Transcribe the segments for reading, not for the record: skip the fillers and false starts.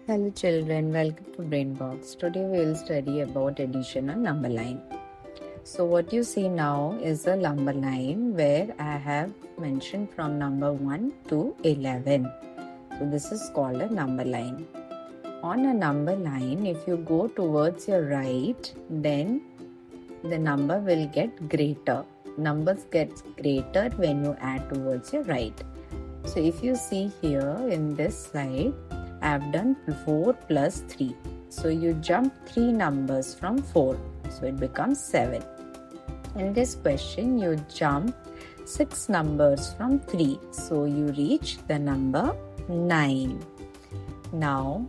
Hello children, welcome to Brainbox. Today we will study about addition on number line. So what you see now is a number line where I have mentioned from number 1 to 11. So this is called a number line. On a number line, if you go towards your right, then the number will get greater. Numbers get greater when you add towards your right. So if you see here in this slide, I have done 4 plus 3. So you jump 3 numbers from 4. So it becomes 7. In this question, you jump 6 numbers from 3. So you reach the number 9. Now,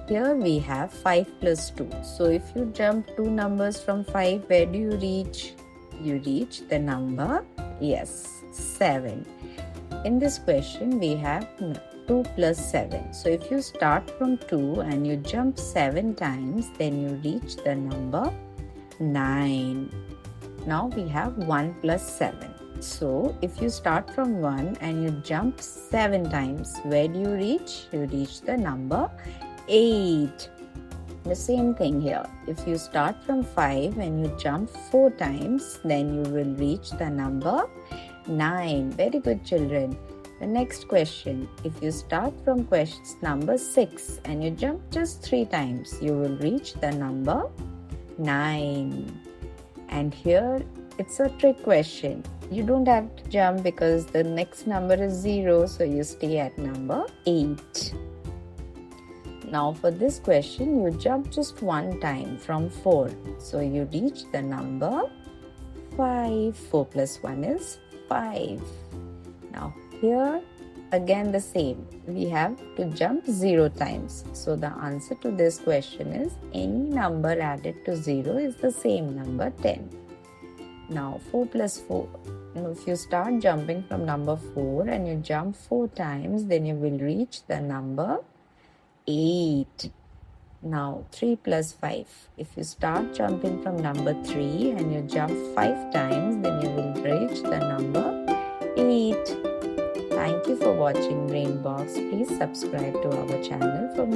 here we have 5 plus 2. So if you jump 2 numbers from 5, where do you reach? You reach the number, 7. In this question, we have 2 plus 7. So if you start from 2 and you jump 7 times, then you reach the number 9. Now we have 1 plus 7. So if you start from 1 and you jump 7 times, where do you reach? You reach the number 8. The same thing here. If you start from 5 and you jump 4 times, then you will reach the number 9. Very good, children. The next question, if you start from question number 6 and you jump just 3 times, you will reach the number 9. And here it's a trick question. You don't have to jump because the next number is 0, so you stay at number 8. Now for this question, you jump just 1 time from 4, so you reach the number 5. 4 plus 1 is 5. Now here again the same, we have to jump 0 times. So the answer to this question is any number added to 0 is the same number 10. Now 4 plus 4. Now, if you start jumping from number 4 and you jump 4 times, then you will reach the number 8. Now 3 plus 5. If you start jumping from number 3 and you jump 5 times, then you will reach the number 8. Thank you for watching Brainbox. Please subscribe to our channel for more.